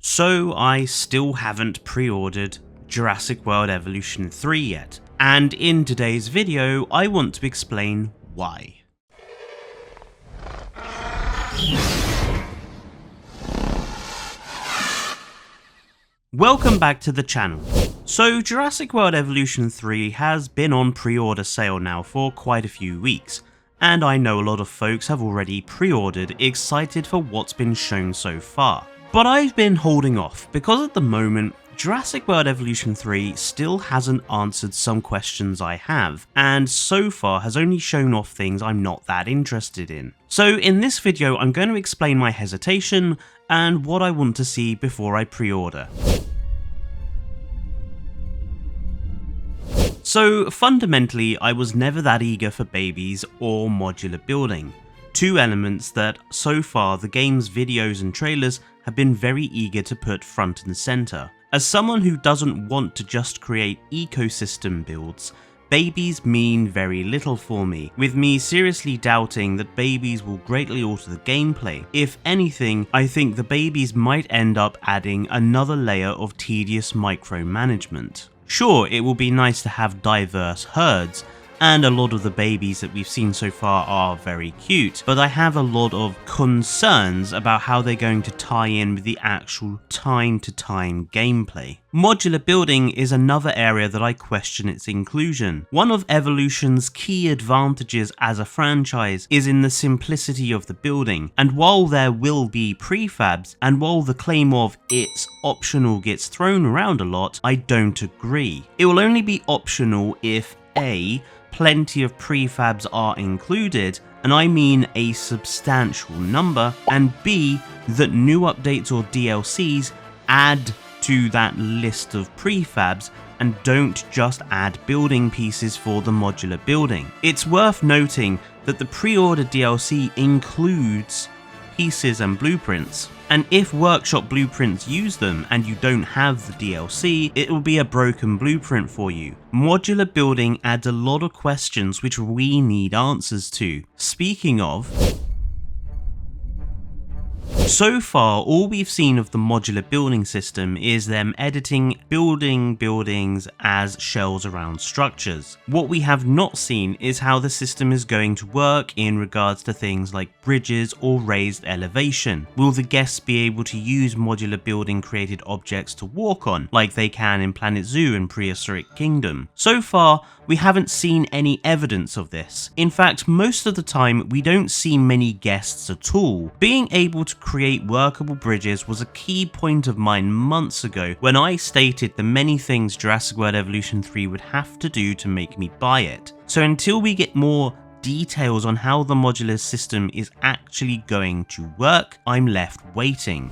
So I still haven't pre-ordered Jurassic World Evolution 3 yet, and in today's video I want to explain why. Welcome back to the channel. So Jurassic World Evolution 3 has been on pre-order sale now for quite a few weeks, and I know a lot of folks have already pre-ordered, excited for what's been shown so far. But I've been holding off because at the moment Jurassic World Evolution 3 still hasn't answered some questions I have, and so far has only shown off things I'm not that interested in. So in this video I'm going to explain my hesitation and what I want to see before I pre-order. So fundamentally I was never that eager for babies or modular building, two elements that so far the game's videos and trailers have been very eager to put front and center. As someone who doesn't want to just create ecosystem builds, babies mean very little for me, with me seriously doubting that babies will greatly alter the gameplay. If anything, I think the babies might end up adding another layer of tedious micromanagement. Sure, it will be nice to have diverse herds, and a lot of the babies that we've seen so far are very cute, but I have a lot of concerns about how they're going to tie in with the actual time-to-time gameplay. Modular building is another area that I question its inclusion. One of Evolution's key advantages as a franchise is in the simplicity of the building, and while there will be prefabs, and while the claim of it's optional gets thrown around a lot, I don't agree. It will only be optional if A, plenty of prefabs are included, and I mean a substantial number, and B, that new updates or DLCs add to that list of prefabs and don't just add building pieces for the modular building. It's worth noting that the pre-order DLC includes pieces and blueprints, and if workshop blueprints use them and you don't have the DLC, it will be a broken blueprint for you. Modular building adds a lot of questions which we need answers to. Speaking of, so far, all we've seen of the modular building system is them editing buildings as shells around structures. What we have not seen is how the system is going to work in regards to things like bridges or raised elevation. Will the guests be able to use modular building created objects to walk on, like they can in Planet Zoo and Prehistoric Kingdom? So far, we haven't seen any evidence of this. In fact, most of the time we don't see many guests at all. Being able to create workable bridges was a key point of mine months ago when I stated the many things Jurassic World Evolution 3 would have to do to make me buy it. So until we get more details on how the modular system is actually going to work, I'm left waiting.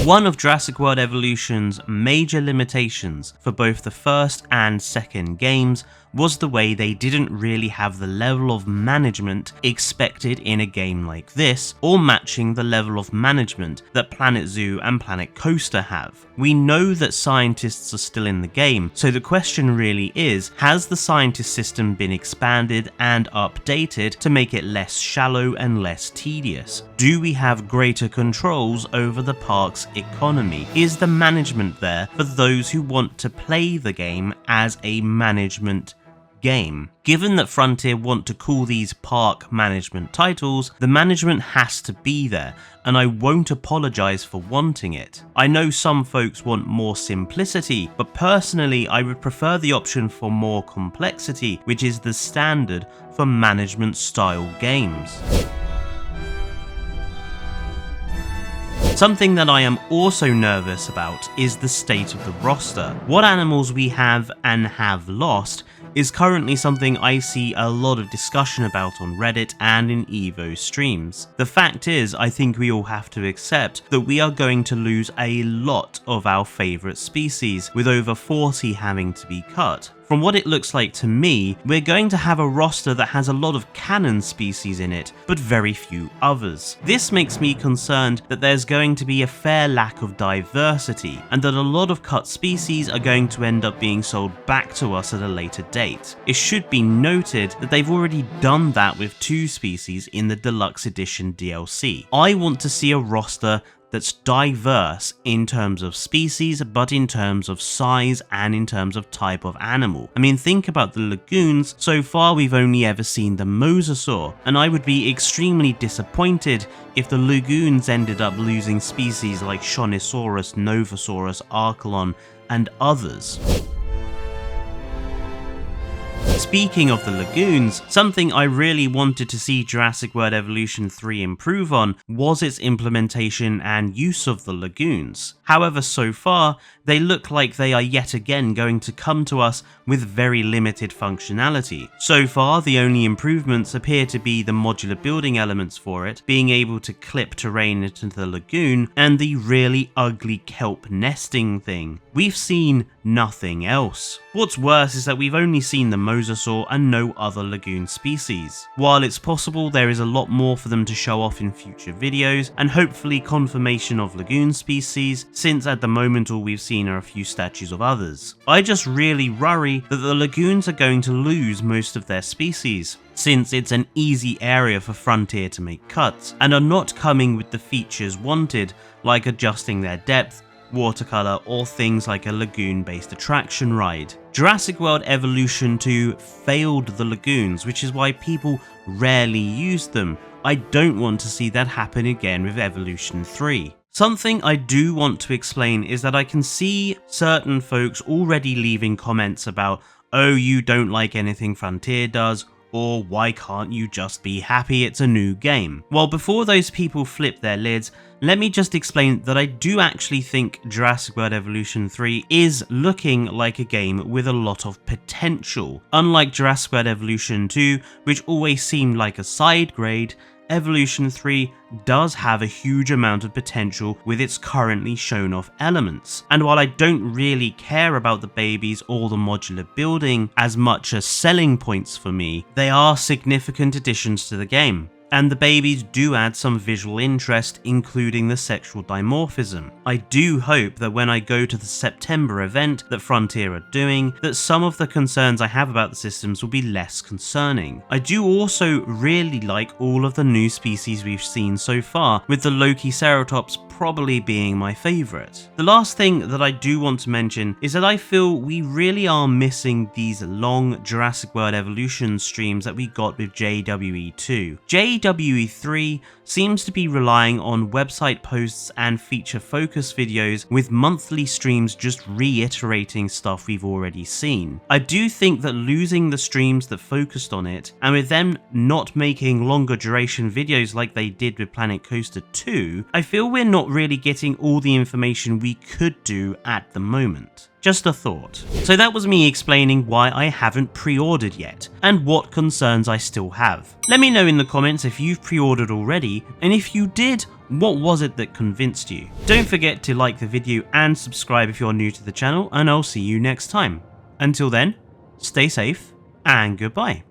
One of Jurassic World Evolution's major limitations for both the first and second games was the way they didn't really have the level of management expected in a game like this, or matching the level of management that Planet Zoo and Planet Coaster have. We know that scientists are still in the game, so the question really is, has the scientist system been expanded and updated to make it less shallow and less tedious? Do we have greater controls over the park's economy? Is the management there for those who want to play the game as a management game? Given that Frontier want to call these park management titles, the management has to be there, and I won't apologise for wanting it. I know some folks want more simplicity, but personally I would prefer the option for more complexity, which is the standard for management style games. Something that I am also nervous about is the state of the roster. What animals we have and have lost is currently something I see a lot of discussion about on Reddit and in Evo streams. The fact is, I think we all have to accept that we are going to lose a lot of our favourite species, with over 40 having to be cut. From what it looks like to me, we're going to have a roster that has a lot of canon species in it, but very few others. This makes me concerned that there's going to be a fair lack of diversity, and that a lot of cut species are going to end up being sold back to us at a later date. It should be noted that they've already done that with 2 species in the Deluxe Edition DLC. I want to see a roster that's diverse in terms of species, but in terms of size and in terms of type of animal. I mean, think about the Lagoons. So far we've only ever seen the mosasaur, and I would be extremely disappointed if the Lagoons ended up losing species like Shonisaurus, Novasaurus, Archelon, and others. Speaking of the Lagoons, something I really wanted to see Jurassic World Evolution 3 improve on was its implementation and use of the Lagoons. However, so far, they look like they are yet again going to come to us with very limited functionality. So far, the only improvements appear to be the modular building elements for it, being able to clip terrain into the lagoon, and the really ugly kelp nesting thing. We've seen nothing else. What's worse is that we've only seen the mosasaur and no other lagoon species. While it's possible there is a lot more for them to show off in future videos, and hopefully confirmation of lagoon species, since at the moment all we've seen are a few statues of others. I just really worry that the lagoons are going to lose most of their species, since it's an easy area for Frontier to make cuts, and are not coming with the features wanted, like adjusting their depth, watercolor, or things like a lagoon-based attraction ride. Jurassic World Evolution 2 failed the lagoons, which is why people rarely use them. I don't want to see that happen again with Evolution 3. Something I do want to explain is that I can see certain folks already leaving comments about, oh, you don't like anything Frontier does, or why can't you just be happy it's a new game? Well, before those people flip their lids, let me just explain that I do actually think Jurassic World Evolution 3 is looking like a game with a lot of potential. Unlike Jurassic World Evolution 2, which always seemed like a side grade, Evolution 3 does have a huge amount of potential with its currently shown off elements. And while I don't really care about the babies or the modular building as much as selling points for me, they are significant additions to the game. And the babies do add some visual interest, including the sexual dimorphism. I do hope that when I go to the September event that Frontier are doing, that some of the concerns I have about the systems will be less concerning. I do also really like all of the new species we've seen so far, with the Lokiceratops probably being my favourite. The last thing that I do want to mention is that I feel we really are missing these long Jurassic World Evolution streams that we got with JWE2. JWE3 seems to be relying on website posts and feature focus videos, with monthly streams just reiterating stuff we've already seen. I do think that losing the streams that focused on it, and with them not making longer duration videos like they did with Planet Coaster 2, I feel we're not really getting all the information we could do at the moment. Just a thought. So that was me explaining why I haven't pre-ordered yet, and what concerns I still have. Let me know in the comments if you've pre-ordered already, and if you did, what was it that convinced you? Don't forget to like the video and subscribe if you're new to the channel, and I'll see you next time. Until then, stay safe, and goodbye.